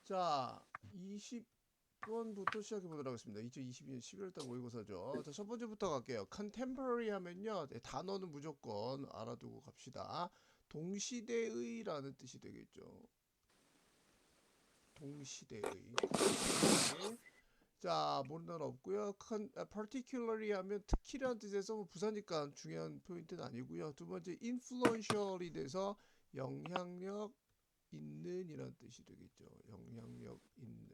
자, 20번부터 시작해 보도록 하겠습니다. 2022년 11월달 모의고사죠. 자, 첫 번째부터 갈게요. contemporary 하면요. 네, 단어는 무조건 알아두고 갑시다. 동시대의라는 뜻이 되겠죠. 동시대의. contemporary. 자, 모르는 단어 없고요. particularly 하면 특히라는 뜻에서 뭐 부사니까 중요한 포인트는 아니고요. 두 번째, influential이 돼서 영향력 있는 이란 뜻이 되겠죠. 영향력 있는.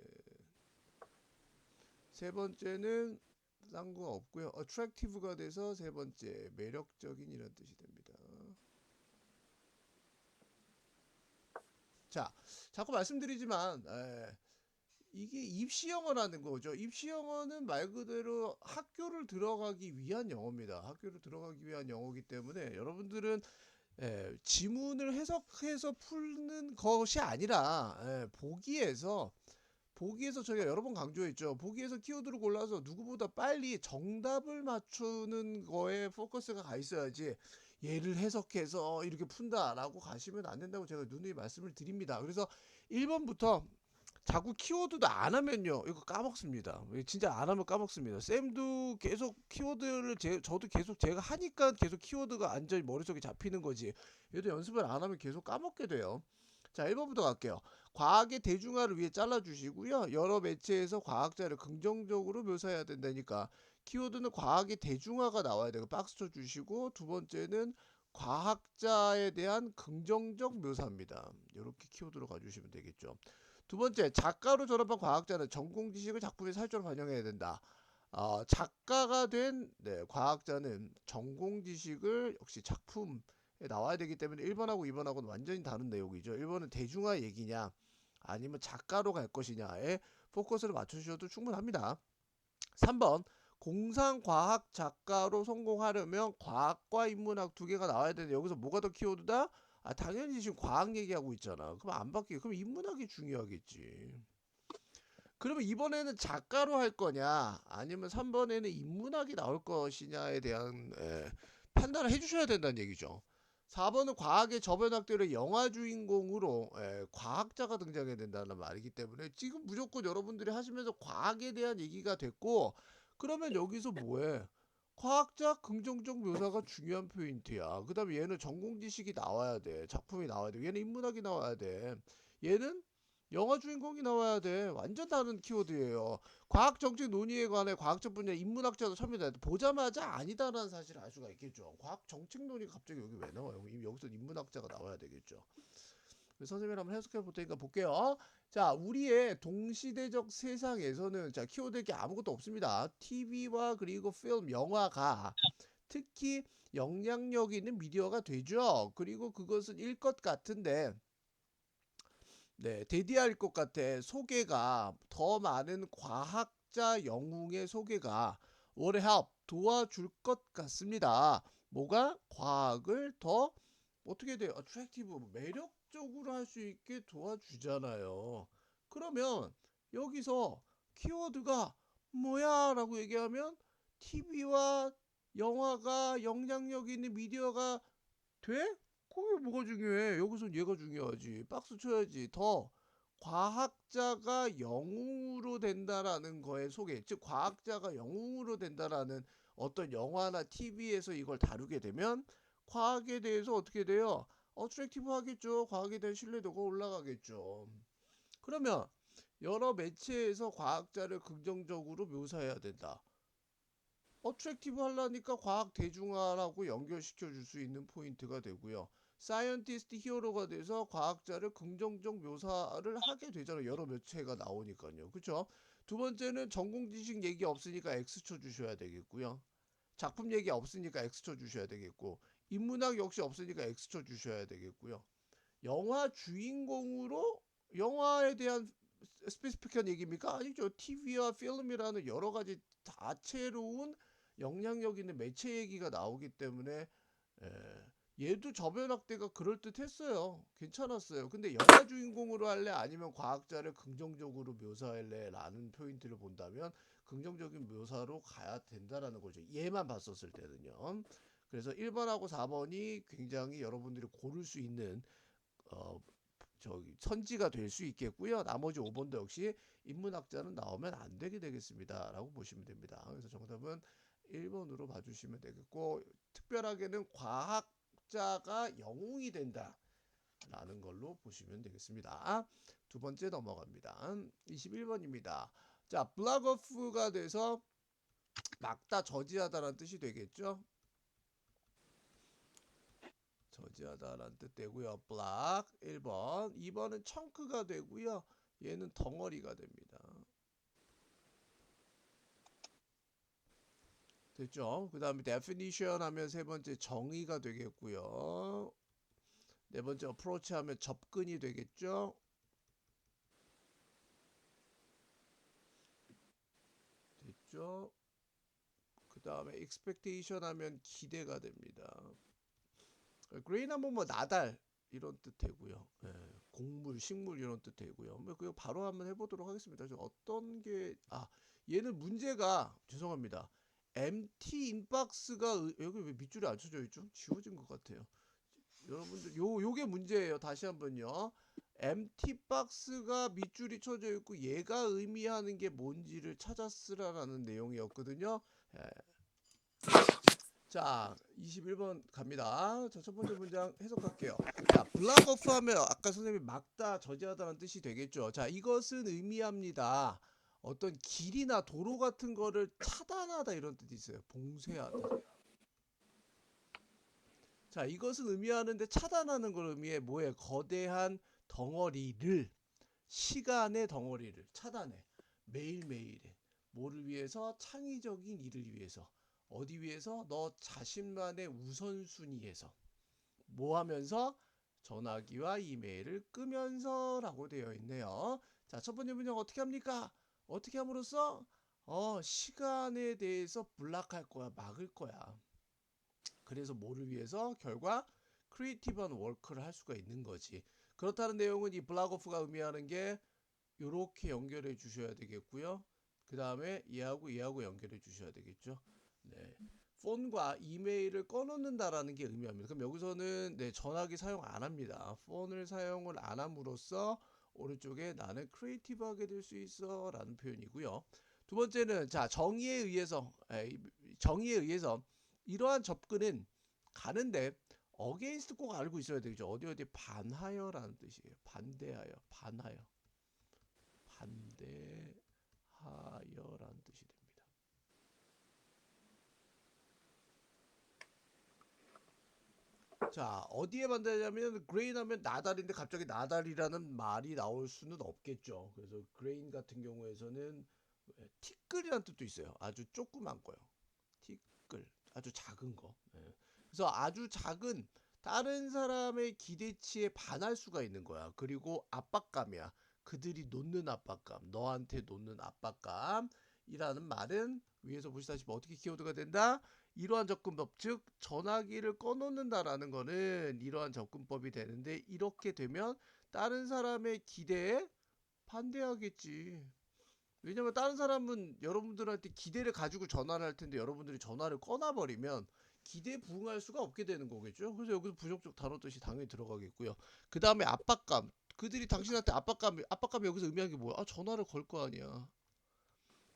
세 번째는 딴 거 없고요. attractive가 돼서 세 번째 매력적인 이란 뜻이 됩니다. 자, 자꾸 말씀드리지만 이게 입시 영어라는 거죠. 입시 영어는 말 그대로 학교를 들어가기 위한 영어입니다. 학교를 들어가기 위한 영어이기 때문에 여러분들은 지문을 해석해서 푸는 것이 아니라 보기에서 저희가 여러 번 강조했죠. 보기에서 키워드를 골라서 누구보다 빨리 정답을 맞추는 거에 포커스가 가 있어야지 얘를 해석해서 이렇게 푼다라고 가시면 안 된다고 제가 누누이 말씀을 드립니다. 그래서 1번부터 자꾸 키워드도 안 하면요 이거 까먹습니다. 진짜 안 하면 까먹습니다. 쌤도 계속 키워드를 저도 계속 제가 하니까 계속 키워드가 완전히 머릿속에 잡히는 거지. 얘도 연습을 안 하면 계속 까먹게 돼요. 자, 1번부터 갈게요. 과학의 대중화를 위해 잘라주시고요. 여러 매체에서 과학자를 긍정적으로 묘사해야 된다니까 키워드는 과학의 대중화가 나와야 되고 박스 쳐주시고, 두 번째는 과학자에 대한 긍정적 묘사입니다. 이렇게 키워드로 가주시면 되겠죠. 두 번째, 작가로 졸업한 과학자는 전공 지식을 작품의 살조로 반영해야 된다. 작가가 된 과학자는 전공 지식을 역시 작품에 나와야 되기 때문에 1번하고 2번하고는 완전히 다른 내용이죠. 1번은 대중화 얘기냐 아니면 작가로 갈 것이냐에 포커스를 맞추셔도 충분합니다. 3번, 공상과학 작가로 성공하려면 과학과 인문학 두 개가 나와야 되는데 여기서 뭐가 더 키워드다? 당연히 지금 과학 얘기하고 있잖아. 그럼 안 바뀌게. 그럼 인문학이 중요하겠지. 그러면 이번에는 작가로 할 거냐 아니면 3번에는 인문학이 나올 것이냐에 대한 판단을 해주셔야 된다는 얘기죠. 4번은 과학의 저변학대로 영화 주인공으로 과학자가 등장해야 된다는 말이기 때문에 지금 무조건 여러분들이 하시면서 과학에 대한 얘기가 됐고, 그러면 여기서 뭐해? 과학자 긍정적 묘사가 중요한 포인트야. 그 다음에 얘는 전공 지식이 나와야 돼. 작품이 나와야 돼. 얘는 인문학이 나와야 돼. 얘는 영화 주인공이 나와야 돼. 완전 다른 키워드예요. 과학 정책 논의에 관해 과학적 분야 인문학자도 참여해야 돼. 보자마자 아니다라는 사실을 알 수가 있겠죠. 과학 정책 논의가 갑자기 여기 왜 나와요? 여기서 인문학자가 나와야 되겠죠. 선생님이 한번 해석해 볼 테니까 볼게요. 자, 우리의 동시대적 세상에서는 자, 키워드 게 아무것도 없습니다. TV와 그리고 필름, 영화가 특히 영향력 있는 미디어가 되죠. 그리고 그것은 일 것 같은데 대디할 것 같아. 소개가 더 많은 과학자 영웅의 소개가 will help 도와줄 것 같습니다. 뭐가 과학을 더 어떻게 돼요? attractive 매력적으로 할 수 있게 도와주잖아요. 그러면 여기서 키워드가 뭐야? 라고 얘기하면 TV와 영화가 영향력 있는 미디어가 돼? 그게 뭐가 중요해? 여기서 얘가 중요하지. 박스 쳐야지. 더 과학자가 영웅으로 된다라는 거에 소개. 즉 과학자가 영웅으로 된다라는 어떤 영화나 TV에서 이걸 다루게 되면 과학에 대해서 어떻게 돼요? 어트랙티브 하겠죠. 과학에 대한 신뢰도가 올라가겠죠. 그러면 여러 매체에서 과학자를 긍정적으로 묘사해야 된다. 어트랙티브 하려니까 과학 대중화라고 연결시켜 줄 수 있는 포인트가 되고요. 사이언티스트 히어로가 돼서 과학자를 긍정적 묘사를 하게 되잖아요. 여러 매체가 나오니까요. 그렇죠? 두 번째는 전공 지식 얘기 없으니까 X 쳐 주셔야 되겠고요. 작품 얘기 없으니까 X 쳐 주셔야 되겠고, 인문학 역시 없으니까 X 쳐 주셔야 되겠고요. 영화 주인공으로 영화에 대한 스페시픽한 얘기입니까? 아니죠. TV와 필름이라는 여러 가지 다채로운 영향력 있는 매체 얘기가 나오기 때문에 얘도 저변학대가 그럴듯했어요. 괜찮았어요. 근데 영화 주인공으로 할래 아니면 과학자를 긍정적으로 묘사할래 라는 포인트를 본다면 긍정적인 묘사로 가야 된다라는 거죠. 얘만 봤었을 때는요. 그래서 1번하고 4번이 굉장히 여러분들이 고를 수 있는 어, 저기 선지가 될 수 있겠고요. 나머지 5번도 역시 인문학자는 나오면 안 되게 되겠습니다. 라고 보시면 됩니다. 그래서 정답은 1번으로 봐주시면 되겠고, 특별하게는 과학자가 영웅이 된다 라는 걸로 보시면 되겠습니다. 두 번째 넘어갑니다. 21번입니다. 자, 블락오프가 돼서 막다, 저지하다라는 뜻이 되겠죠. 저지하다라는 뜻 되고요. 블락 1번, 2번은 청크가 되고요. 얘는 덩어리가 됩니다. 됐죠? 그 다음에 definition 하면 세 번째 정의가 되겠고요. 네 번째 approach 하면 접근이 되겠죠? 됐죠? 그 다음에 expectation 하면 기대가 됩니다. grain 하면 뭐 나달 이런 뜻 되고요. 예, 곡물, 식물 이런 뜻 되고요. 뭐 그거 바로 한번 해보도록 하겠습니다. 어떤 게 얘는 문제가 죄송합니다. empty inbox가 여기 왜 밑줄이 안 쳐져 있죠? 지워진 것 같아요. 여러분들 요게 문제예요. 다시 한번요. empty box가 밑줄이 쳐져 있고 얘가 의미하는 게 뭔지를 찾아 쓰라라는 내용이었거든요. 예. 자, 21번 갑니다. 자, 첫 번째 문장 해석할게요. 자, 블락 오프 하면 아까 선생님이 막다, 저지하다는 뜻이 되겠죠. 자, 이것은 의미합니다. 어떤 길이나 도로 같은 거를 차단하다 이런 뜻이 있어요. 봉쇄하다. 자, 이것은 의미하는데 차단하는 걸 의미해 뭐에 거대한 덩어리를, 시간의 덩어리를 차단해. 매일매일에 뭐를 위해서? 창의적인 일을 위해서. 어디 위해서? 너 자신만의 우선순위에서. 뭐 하면서? 전화기와 이메일을 끄면서 라고 되어 있네요. 자, 첫 번째 문장 어떻게 합니까? 어떻게 함으로써? 시간에 대해서 블락할 거야. 막을 거야. 그래서 뭐를 위해서? 결과 크리에이티브한 워크를 할 수가 있는 거지. 그렇다는 내용은 이 블락오프가 의미하는 게 이렇게 연결해 주셔야 되겠고요. 그 다음에 얘하고 연결해 주셔야 되겠죠. 네. 폰과 이메일을 꺼놓는다라는 게 의미합니다. 그럼 여기서는 전화기 사용 안 합니다. 폰을 사용을 안 함으로써 오른쪽에 나는 크리에이티브하게 될 수 있어 라는 표현이고요. 두 번째는 자 정의에 의해서 이러한 접근은 가는데 against 꼭 알고 있어야 되죠. 어디 반하여라는 뜻이에요. 반대하여, 반대하여라는 뜻이 됩니다. 자, 어디에 반대하냐면 grain 하면 나달인데 갑자기 나달이라는 말이 나올 수는 없겠죠. 그래서 grain 같은 경우에서는 티끌이라는 뜻도 있어요. 아주 조그만 거요. 티끌, 아주 작은 거. 그래서 아주 작은 다른 사람의 기대치에 반할 수가 있는 거야. 그리고 압박감이야. 그들이 놓는 압박감, 너한테 놓는 압박감이라는 말은 위에서 보시다시피 어떻게 키워드가 된다? 이러한 접근법, 즉 전화기를 꺼놓는다라는 거는 이러한 접근법이 되는데 이렇게 되면 다른 사람의 기대에 반대하겠지. 왜냐면 다른 사람은 여러분들한테 기대를 가지고 전화를 할 텐데 여러분들이 전화를 꺼놔버리면 기대에 부응할 수가 없게 되는 거겠죠. 그래서 여기서 부정적 단어 뜻이 당연히 들어가겠고요. 그 다음에 압박감. 그들이 당신한테 압박감이 여기서 의미하는 게 뭐야? 전화를 걸 거 아니야.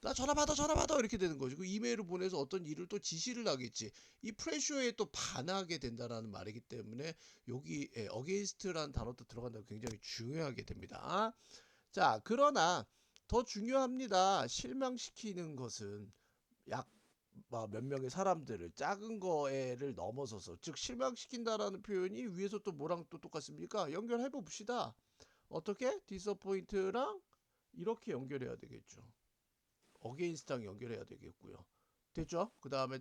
나 전화 받아 이렇게 되는 거죠. 그 이메일을 보내서 어떤 일을 또 지시를 하겠지. 이 프레셔에 또 반하게 된다라는 말이기 때문에 여기 against라는 단어도 들어간다고 굉장히 중요하게 됩니다. 자, 그러나 더 중요합니다. 실망시키는 것은 약 몇 명의 사람들을 작은 거에를 넘어서서 즉 실망시킨다라는 표현이 위에서 또 뭐랑 또 똑같습니까? 연결해 봅시다. 어떻게? disappoint랑 이렇게 연결해야 되겠죠. against랑 연결해야 되겠고요. 됐죠? 그 다음에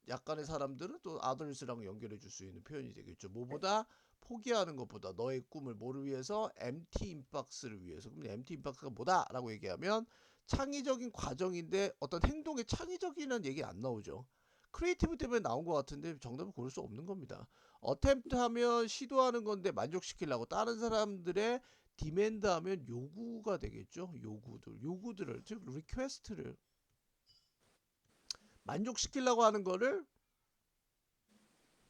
약간의 사람들은 또 others랑 연결해 줄 수 있는 표현이 되겠죠. 뭐보다? 포기하는 것보다 너의 꿈을 뭐를 위해서? empty inbox를 위해서. 그럼 empty inbox가 뭐다? 라고 얘기하면 창의적인 과정인데 어떤 행동의 창의적이라는 얘기 안 나오죠. 크리에이티브 때문에 나온 것 같은데 정답을 고를 수 없는 겁니다. attempt 하면 시도하는 건데 만족시키려고 다른 사람들의 demand 하면 요구가 되겠죠. 요구들을 즉 request를 만족시키려고 하는 거를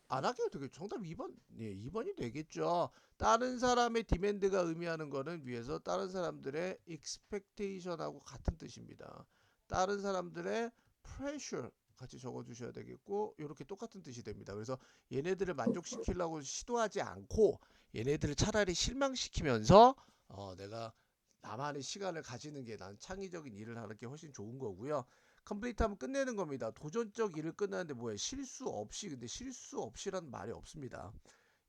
안 하게도 되겠죠. 정답 2번. 예, 2번이 되겠죠. 다른 사람의 디맨드가 의미하는 거는 위에서 다른 사람들의 expectation하고 같은 뜻입니다. 다른 사람들의 pressure 같이 적어주셔야 되겠고 이렇게 똑같은 뜻이 됩니다. 그래서 얘네들을 만족시키려고 시도하지 않고 얘네들을 차라리 실망시키면서 내가 나만의 시간을 가지는 게 난 창의적인 일을 하는 게 훨씬 좋은 거고요. 컴플리트 하면 끝내는 겁니다. 도전적 일을 끝나는데 뭐예요? 실수 없이. 근데 실수 없이란 말이 없습니다.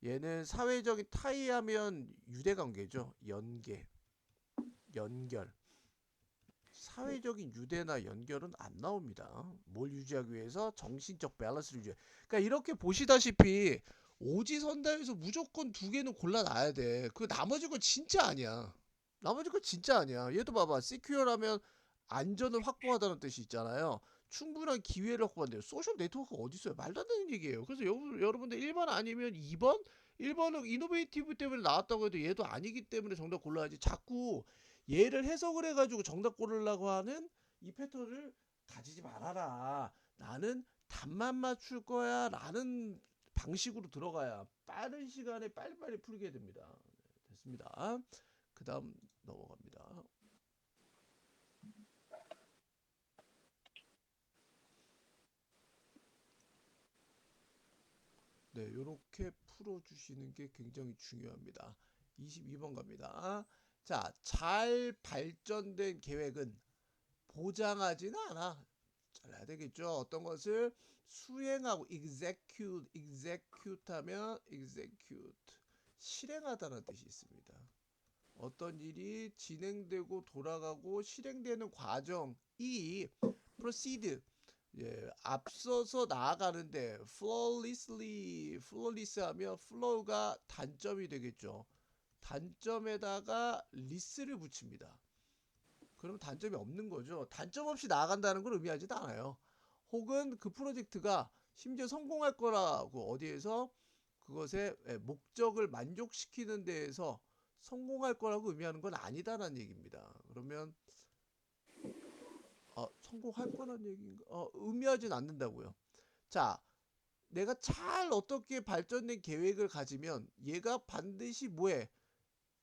얘는 사회적인 타이하면 유대관계죠. 연결. 사회적인 유대나 연결은 안 나옵니다. 뭘 유지하기 위해서? 정신적 밸런스를 유지해. 그러니까 이렇게 보시다시피 오지선다에서 무조건 두 개는 골라놔야 돼. 그 나머지 건 진짜 아니야. 나머지 건 진짜 아니야. 얘도 봐봐. 시큐어라면 안전을 확보하다는 뜻이 있잖아요. 충분한 기회를 확보한대요. 소셜 네트워크가 어디 있어요? 말도 안 되는 얘기예요. 그래서 여러분들 1번 아니면 2번? 1번은 이노베이티브 때문에 나왔다고 해도 얘도 아니기 때문에 정답 골라야지. 자꾸 얘를 해석을 해가지고 정답 고르려고 하는 이 패턴을 가지지 말아라. 나는 답만 맞출 거야 라는 방식으로 들어가야 빠른 시간에 빨리빨리 풀게 됩니다. 됐습니다. 그 다음 넘어갑니다. 네, 이렇게 풀어주시는 게 굉장히 중요합니다. 22번 갑니다. 자, 잘 발전된 계획은 보장하지는 않아. 잘해야 되겠죠. 어떤 것을 수행하고 execute 하면 execute 실행하다는 뜻이 있습니다. 어떤 일이 진행되고 돌아가고 실행되는 과정이 proceed 앞서서 나아가는데 flawless 하면 flow가 단점이 되겠죠. 단점에다가 less를 붙입니다. 그럼 단점이 없는 거죠. 단점 없이 나아간다는 걸 의미하지도 않아요. 혹은 그 프로젝트가 심지어 성공할 거라고 어디에서 그것의 목적을 만족시키는 데에서 성공할 거라고 의미하는 건 아니다라는 얘기입니다. 그러면 성공할 거라는 얘기인가? 의미하진 않는다고요. 자, 내가 잘 어떻게 발전된 계획을 가지면 얘가 반드시 뭐해?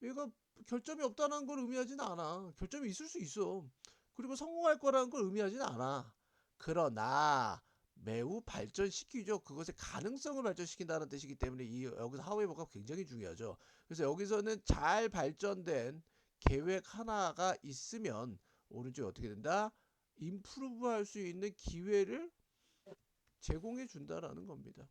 얘가 결점이 없다는 걸 의미하지는 않아. 결점이 있을 수 있어. 그리고 성공할 거라는 걸 의미하지는 않아. 그러나 매우 발전시키죠. 그것의 가능성을 발전시킨다는 뜻이기 때문에 여기서 하웨이버가 굉장히 중요하죠. 그래서 여기서는 잘 발전된 계획 하나가 있으면 오른쪽에 어떻게 된다? 임프루브 할 수 있는 기회를 제공해 준다라는 겁니다.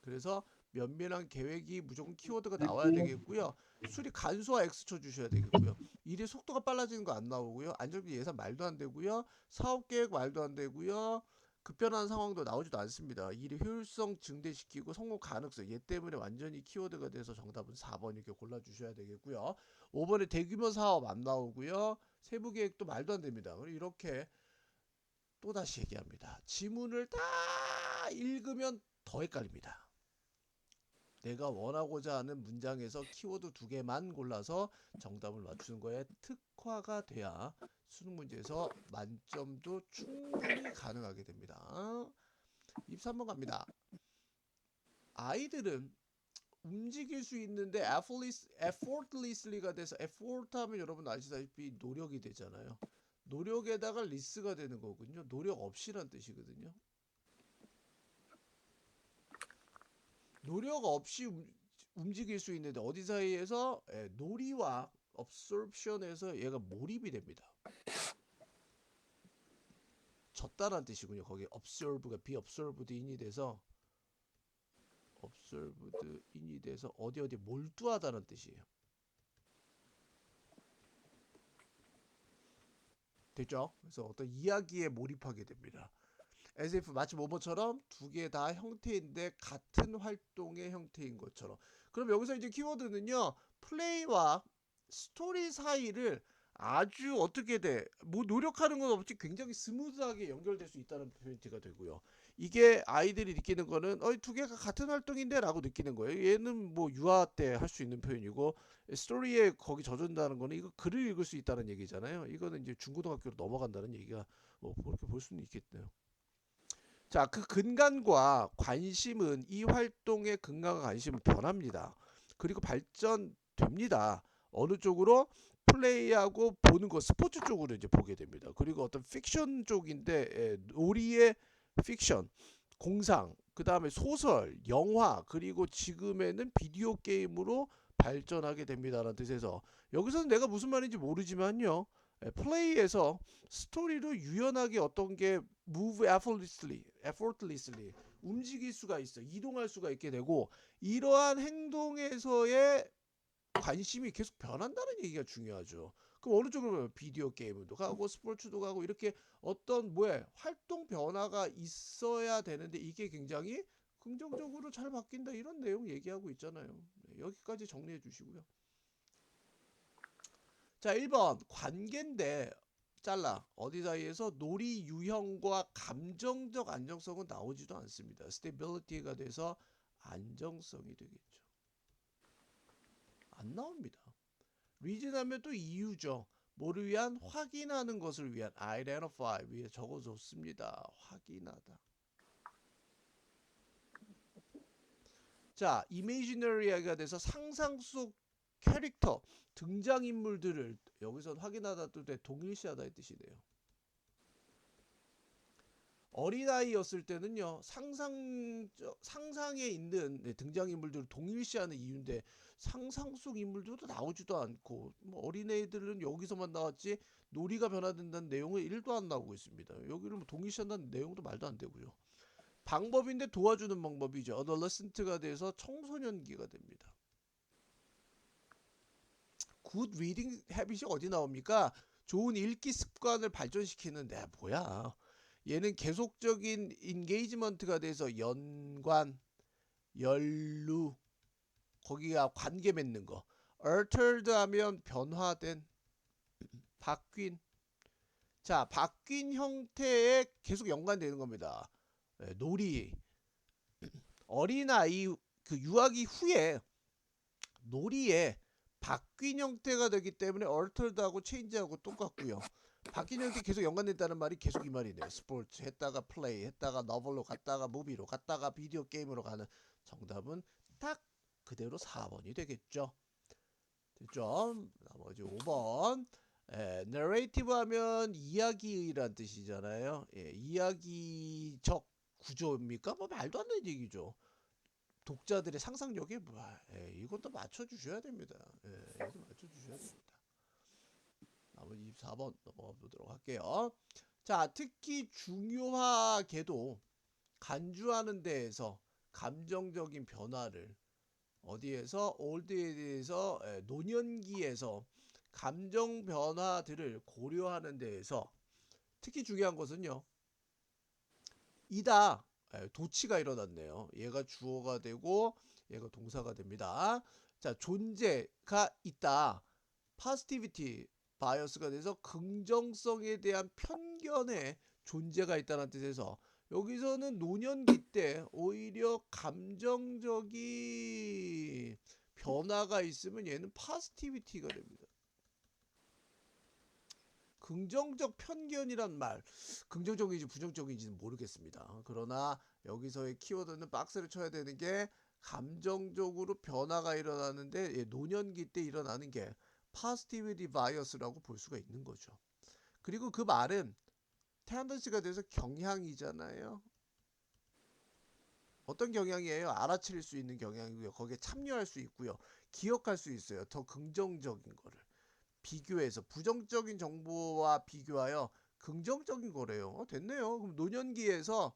그래서 면밀한 계획이 무조건 키워드가 나와야 되겠고요. 수리 간소화 X 쳐주셔야 되겠고요. 일의 속도가 빨라지는 거 안 나오고요. 안정비 예산 말도 안 되고요. 사업 계획 말도 안 되고요. 급변하는 상황도 나오지도 않습니다. 일의 효율성 증대시키고 성공 가능성 얘 때문에 완전히 키워드가 돼서 정답은 4번 이렇게 골라주셔야 되겠고요. 5번에 대규모 사업 안 나오고요. 세부 계획도 말도 안 됩니다. 이렇게 또다시 얘기합니다. 지문을 다 읽으면 더 헷갈립니다. 내가 원하고자 하는 문장에서 키워드 2개만 골라서 정답을 맞추는 거에 특화가 돼야 수능 문제에서 만점도 충분히 가능하게 됩니다. 23번 갑니다. 아이들은 움직일 수 있는데 effortlessly가 돼서 effort 하면 여러분 아시다시피 노력이 되잖아요. 노력에다가 리스가 되는 거군요. 노력 없이란 뜻이거든요. 노력 없이 움직일 수 있는데 어디 사이에서 놀이와 absorption에서 얘가 몰입이 됩니다. 졌다란 뜻이군요. 거기 observe가 be observed in이 돼서 어디 몰두하다는 뜻이에요. 됐죠? 그래서 어떤 이야기에 몰입하게 됩니다. as if 마치 뭐뭐처럼 두 개 다 형태인데 같은 활동의 형태인 것처럼. 그럼 여기서 이제 키워드는요. 플레이와 스토리 사이를 아주 어떻게 돼? 뭐 노력하는 건 없이 굉장히 스무스하게 연결될 수 있다는 표현티가 되고요. 이게 아이들이 느끼는 거는 두 개가 같은 활동인데 라고 느끼는 거예요. 얘는 뭐 유아 때 할 수 있는 표현이고 스토리에 거기 젖은다는 거는 이거 글을 읽을 수 있다는 얘기잖아요. 이거는 이제 중고등학교로 넘어간다는 얘기가 뭐 그렇게 볼 수는 있겠네요. 자, 그 근간과 관심은 이 활동의 근간과 관심은 변합니다. 그리고 발전됩니다. 어느 쪽으로 플레이하고 보는 거 스포츠 쪽으로 이제 보게 됩니다. 그리고 어떤 픽션 쪽인데 놀이의 픽션, 공상, 그 다음에 소설, 영화, 그리고 지금에는 비디오 게임으로 발전하게 됩니다라는 뜻에서 여기서는 내가 무슨 말인지 모르지만요. 플레이에서 스토리로 유연하게 어떤 게 move effortlessly 움직일 수가 있어. 이동할 수가 있게 되고 이러한 행동에서의 관심이 계속 변한다는 얘기가 중요하죠. 그럼 어느 쪽으로 가면 비디오 게임도 가고 스포츠도 가고 이렇게 어떤 뭐야 활동 변화가 있어야 되는데 이게 굉장히 긍정적으로 잘 바뀐다 이런 내용 얘기하고 있잖아요. 네, 여기까지 정리해 주시고요. 자, 1번 관계인데 잘라 어디 사이에서 놀이 유형과 감정적 안정성은 나오지도 않습니다. stability가 돼서 안정성이 되겠죠. 안 나옵니다. reason 하면 또 이유죠. 뭐를 위한? 확인하는 것을 위한 identify 위에 적어줬습니다. 확인하다. 자, imaginary가 돼서 상상 속 캐릭터, 등장인물들을 여기서 확인하다 또 동일시하다의 뜻이네요. 어린아이였을 때는요 상상에 있는 등장인물들을 동일시하는 이유인데 상상 속 인물들도 나오지도 않고 뭐 어린애들은 여기서만 나왔지 놀이가 변화된다는 내용은 1도 안 나오고 있습니다. 여기는 뭐 동일시한다는 내용도 말도 안 되고요. 방법인데 도와주는 방법이죠. adolescent가 돼서 청소년기가 됩니다. good reading habit이 어디 나옵니까? 좋은 읽기 습관을 발전시키는데 뭐야 얘는 계속적인 인게이지먼트가 돼서 연관, 연루, 거기가 관계 맺는 거. altered 하면 변화된, 바뀐. 자, 바뀐 형태에 계속 연관되는 겁니다. 놀이, 어린아이 그 유아기 후에 놀이에 바뀐 형태가 되기 때문에 altered하고 change하고 똑같고요. 바뀐 형태 계속 연관된다는 말이 계속 이 말이네요. 스포츠 했다가 플레이 했다가 너블로 갔다가 무비로 갔다가 비디오 게임으로 가는 정답은 딱 그대로 4번이 되겠죠. 됐죠? 나머지 5번. narrative 하면 이야기란 뜻이잖아요. 이야기적 구조입니까? 뭐 말도 안 되는 얘기죠. 독자들의 상상력에 뭐야? 이것도 맞춰주셔야 됩니다. 이것도 맞춰주셔야 됩니다. 나머지 24번 넘어가 보도록 할게요. 자, 특히 중요하게도 간주하는 데에서 감정적인 변화를 어디에서 올드에 대해서 노년기에서 감정 변화들을 고려하는 데에서 특히 중요한 것은요. 이다 도치가 일어났네요. 얘가 주어가 되고 얘가 동사가 됩니다. 자, 존재가 있다. positivity 바이어스가 돼서 긍정성에 대한 편견의 존재가 있다는 뜻에서 여기서는 노년기 때 오히려 감정적인 변화가 있으면 얘는 positivity가 됩니다. 긍정적 편견이란 말 긍정적인지 부정적인지는 모르겠습니다. 그러나 여기서의 키워드는 박스를 쳐야 되는 게 감정적으로 변화가 일어나는데 노년기 때 일어나는 게 positivity bias라고 볼 수가 있는 거죠. 그리고 그 말은 tendency가 돼서 경향이잖아요. 어떤 경향이에요? 알아차릴 수 있는 경향이고요. 거기에 참여할 수 있고요. 기억할 수 있어요. 더 긍정적인 거를. 비교해서 부정적인 정보와 비교하여 긍정적인 거래요. 됐네요. 그럼 노년기에서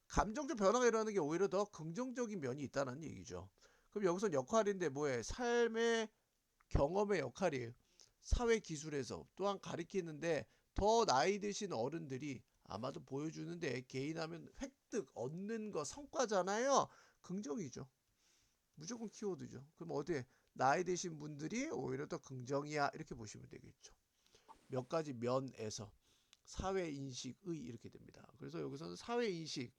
감정적 변화가 일어나는 게 오히려 더 긍정적인 면이 있다는 얘기죠. 그럼 여기서 역할인데 뭐예요? 삶의 경험의 역할이에요. 사회 기술에서 또한 가리키는데 더 나이 드신 어른들이 아마도 보여주는데 개인하면 획득 얻는 거 성과잖아요. 긍정이죠. 무조건 키워드죠. 그럼 어디에 나이 드신 분들이 오히려 더 긍정이야 이렇게 보시면 되겠죠. 몇 가지 면에서 사회인식의 이렇게 됩니다. 그래서 여기서는 사회인식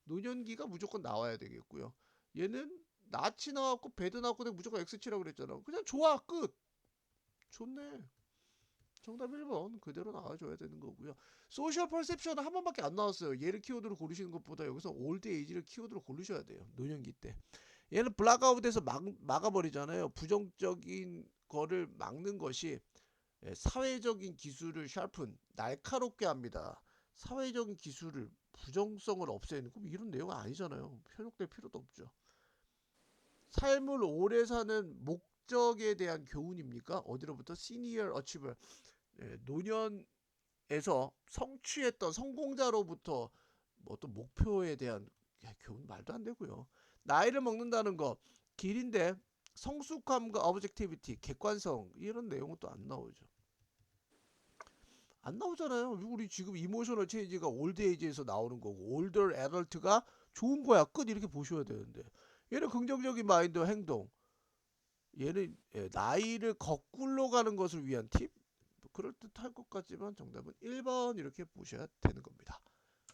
노년기가 무조건 나와야 되겠고요. 얘는 낫이 나왔고 배드 나왔고 무조건 X치라고 그랬잖아. 그냥 좋아 끝. 좋네. 정답 1번 그대로 나와줘야 되는 거고요. 소셜 퍼셉션은 한 번밖에 안 나왔어요. 얘를 키워드로 고르시는 것보다 여기서 올드 에이지를 키워드로 고르셔야 돼요. 노년기 때. 얘는 블락아웃에서 막아버리잖아요. 부정적인 거를 막는 것이 사회적인 기술을 샤픈, 날카롭게 합니다. 사회적인 기술을 부정성을 없애는 그럼 이런 내용은 아니잖아요. 현혹될 필요도 없죠. 삶을 오래 사는 목적에 대한 교훈입니까? 어디로부터? 시니어 어치버 노년에서 성취했던 성공자로부터 뭐 어떤 목표에 대한 교훈 말도 안 되고요. 나이를 먹는다는 거 길인데 성숙함과 오브젝티비티 객관성 이런 내용은 또 안 나오죠. 안 나오잖아요. 우리 지금 이모셔널 체인지가 올드 에이지에서 나오는 거고 올더 애덜트가 좋은 거야 끝 이렇게 보셔야 되는데 얘는 긍정적인 마인드 행동 얘는 나이를 거꾸로 가는 것을 위한 팁 그럴듯할 것 같지만 정답은 1번 이렇게 보셔야 되는 겁니다.